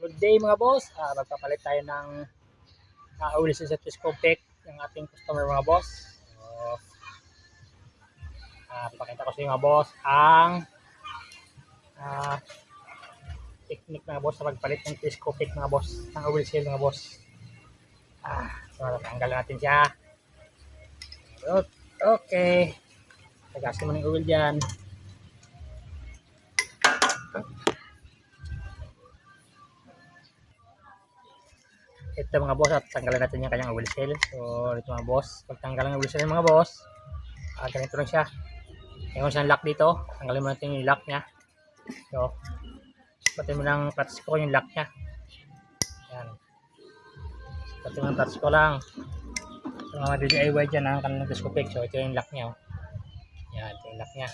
Good day mga boss. Magpapalit tayo ng oil sa telescopic ng ating customer mga boss. So, pakita ko sa inyo mga boss ang technique mga boss sa pagpalit ng telescopic mga boss, ng oil seal mga boss. So tatanggal natin siya. Okay. Tagasin mo ng oil dyan. Ito mga boss, at tanggalan natin yung kanyang oil seal. So ito mga boss, pag tanggalan ng oil seal mga boss, ganito lang siya. Mayroon siyang lock dito, tanggalin mo natin yung lock nya. So pati mo ng touch ko yung lock nya. Yan, pati mo ng touch ko lang. So mga DIY dyan ang kanilang telescopic. So ito yung lock nya, oh. Yan, ito yung lock nya.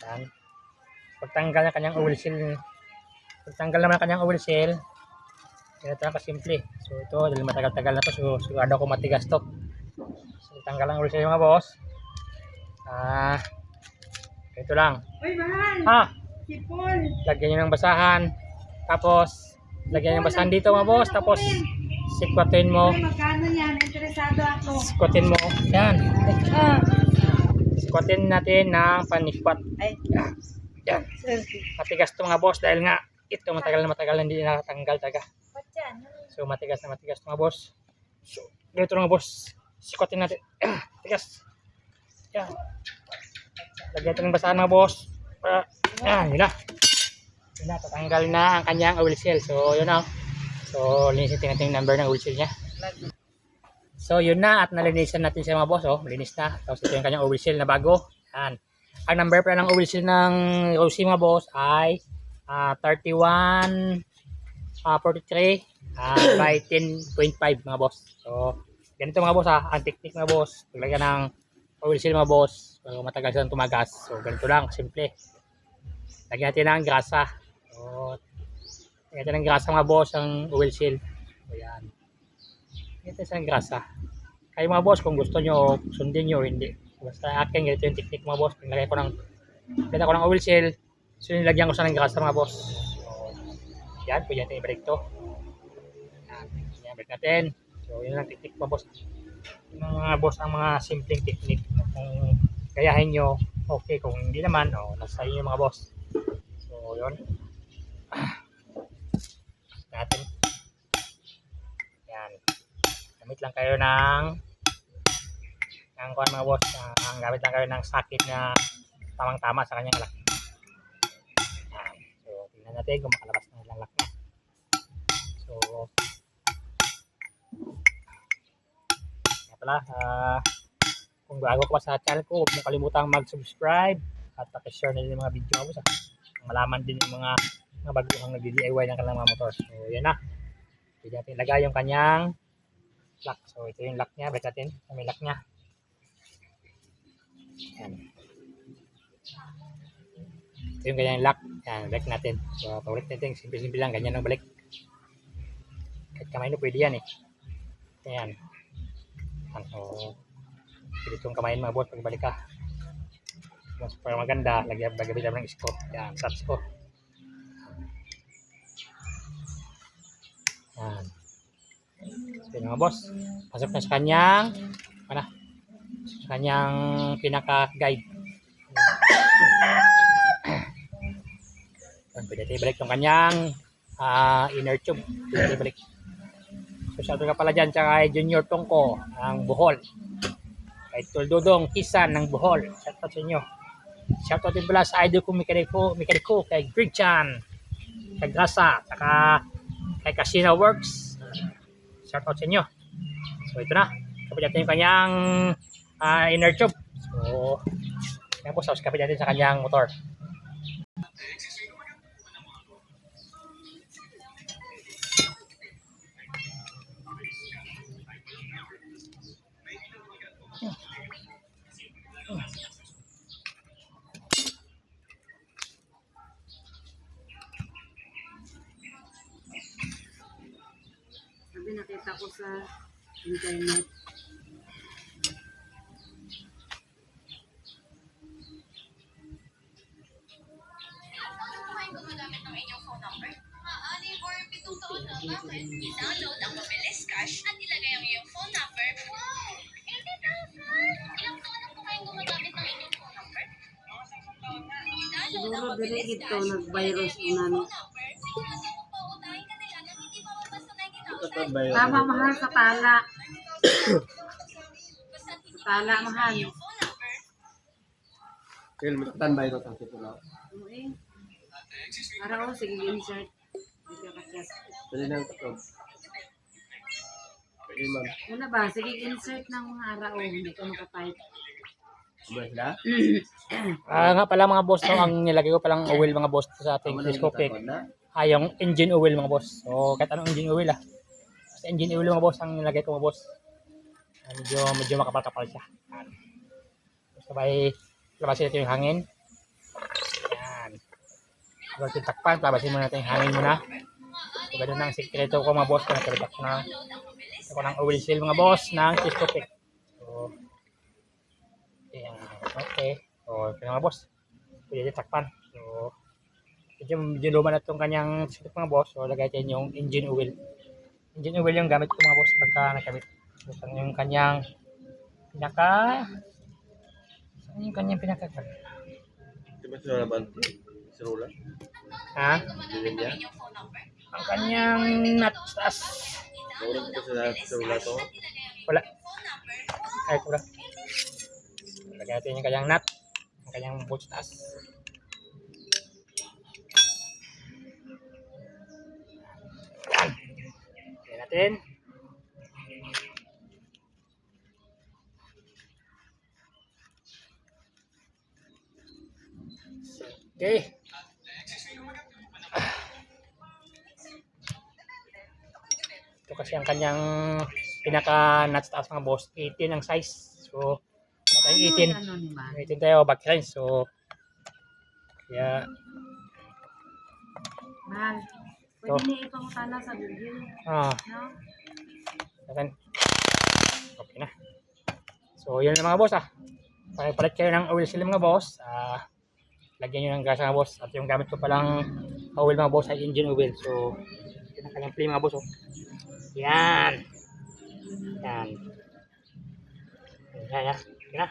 Yan, pagtanggal ng kanyang oil seal, pagtanggal naman ng kanyang oil seal, ganito lang kasimple. So ito, dahil matagal-tagal na to, so sigurado ko matigas to. So tanggal ang oil seal mga boss. Ito lang. Uy, mahal! Sipon! Lagyan nyo ng basahan. Tapos, lagyan ng basahan dito mga boss. Tapos, sikwatin mo. Uy, magkano yan? Interesado ako. Sikwatin mo. Yan. Sikwatin natin ng panikwat. Ay. Yan. Matigas to mga boss. Dahil nga, ito matagal na hindi nakatanggal talaga. So, matigas na matigas to mga boss. So, ganito mga boss. Sikwatin natin. Tigas. Yan. Lagyan ito ng basahan mga boss. Yun na. Yun na, tatanggal na ang kanyang oil seal. So, yun na. So, linisin natin yung number ng oil seal niya. So, yun na. At nalinisan natin siya mga boss. Oh, malinis na. Tapos ito yung kanyang oil seal na bago. Yan. Ang number pala ng oil seal ng Rosie mga boss ay 31 43 by 10.5 mga boss. So, ganito mga boss ha. Ang technique mga boss. Paglagyan ng oil seal mga boss. So, matagal silang tumagas. So, ganito lang. Simple. Lagyan natin ng grasa. So, lagyan natin ng grasa mga boss ang oil seal. So, yan. Lagyan natin ng grasa. Kayo mga boss, kung gusto nyo, sundin nyo, hindi. Basta akin, ganito yung technique mga boss. Pinagay ko ng oil seal. So, nilagyan ko sa ng grasa mga boss. So, yan. Pwede natin i-break to. Yan. Yan, break natin. So, yun lang technique mga boss. Yung mga boss, ang mga simpleng technique. Kung gayahin nyo, okay. Kung hindi naman, nasa inyo mga boss. So, yun. Natin. Yan. Gamit lang kayo ng kuwan mga boss. Gamit lang kayo ng sakit na tamang-tama sa kanyang lock. Yan. So, tingnan natin kung makalabas na ilang lock na. So, yan pala. Kung bago ka pa sa channel ko, huwag mo kalimutang mag-subscribe at pakishare na din yung mga video mo sa malaman din yung mga baguhang nag-DIY ng kanilang mga motor. So, yan na. Pwede natin ilagay yung kanyang lock. So, ito yung lock niya. Break natin. May lock niya. Yan. Ito yung kanyang lock. Yan. Break natin. So, paulit natin. Simple-simple lang. Ganyan ang balik. Kahit kamay no, pwede yan eh. Yan. So, pwede itong kamayin mga boss pagbalik ka. Mas para maganda, lagyan ng isko. Yan, touch ko. Yan. So, mga boss, pasok na sa kanyang sa kanyang pinaka-guide. Pwede tayo balik yung kanyang inner tube. Pwede tayo balik. So, shoutout ka pala dyan sa Junior Tongko ng Bohol. Kay Tuldodong Kisan ng Bohol. Shoutout sa inyo. Shoutout din pala sa idol kong mekaniko kay Greg Chan, kay Grasa, saka kay Casino Works. Shoutout sa inyo. So ito na. Kapit natin yung kanyang inner tube. So, yan po, kapit natin sa kanyang motor. Sabi nakita ko sa internet. Gumagamit ng inyong phone number? Maaari or I-download ang Mabilis Cash at ilagay ang iyong phone number. Wow! 80,000! Ilang taon na po kayong gumagamit ng inyong phone number? I-download ang Siguro dili Mabilis ito Cash, nag-virus ilagay ang iyong unan. phone number, sigurado mo pauutahin ka nila ng hindi mababasa 90,000. Tama mahal sa tala. Basta't hindi Tala mababasa mahal. ang iyong phone number, Kaya magtatambay ko ang tipo na. Ano eh? Para ko sige insert. Hindi ka chat. Dali lang ito. Pwede man. Una ba sige insert ng mga araw hindi ka makatype. Kumaya sila? Nga pala mga boss, no, ang nilagay ko palang oil mga boss sa ating telescopic. Yung engine oil mga boss. So kahit anong engine oil Basta engine oil mga boss ang nilagay ko mga boss. Medyo makapal-kapal siya. Yan. Sabay labasin natin yung hangin. Yan. Bago natin takpan, labasin muna natin yung hangin muna. So ganun ang sikreto ko mga boss. Nakalipat ko ng oil seal mga boss ng telescopic. So yan. Okay. So ito mga boss. Pwede natin takpan. So medyo luma na itong kanyang telescopic mga boss. So lagay natin yung engine oil. Engine oil yung gamit ko mga boss pagka nakabit. So saan yung kanyang pinaka Di ba sila naman? Sirula? ha? Ganyan niya? Ang kanyang nut taas. Naurang ko sa sirula to. Wala. Ay, wala. Lagyan natin yung kanyang nut. Ang kanyang bolt taas. Yan. Lagyan natin. Okay. Ito kasi ang kanyang pinaka nuts taas mga boss. 18 ang size. So, tayo 18. Ano ni ba? 18 tayo backline. So, kaya, Mahal. Pwede ni ipangutana sa Google. No? Ayan. Okay na. So, yun lang mga boss Palit kayo ng oil seal mga boss. Lagyan nyo ng gas mga boss. At yung gamit ko palang oil mga boss ay engine oil. So, yun ang kanyang play mga boss. Yan. Yan. Yan. Okay na.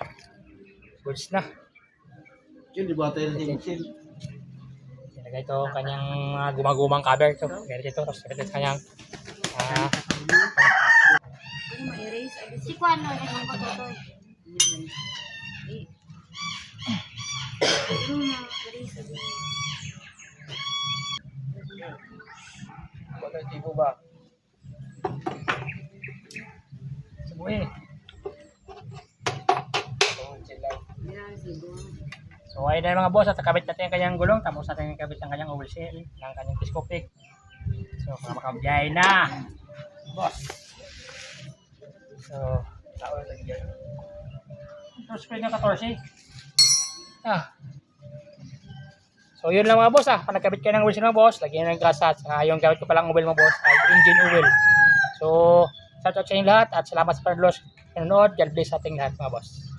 Goods na. Yun, di ba tayo ng chill? Ilagay ito kanyang mga gumagumang cover ito. Ganito ito. Tapos ito kanyang Pwede ma-erase. si Juan no, naging patutoy. Pero ma-erase. Baga tipo ba? subuhin. Chill lang. Yan, siguro. So ayun na mga boss, at nakabit natin ang kanyang gulong, tapos natin nakabit ang kanyang oil seal, ng kanyang telescopic. So para makabiyay na, boss. So, tawag lagi dyan. Ito screen ng 14. So yun lang mga boss pag nagkabit kayo ng oil seal mga boss, lagyan ng gas at yung gamit ko palang oil mga boss ay engine oil. So, shout out sa inyo lahat at salamat sa panonood. God bless sa ating lahat mga boss.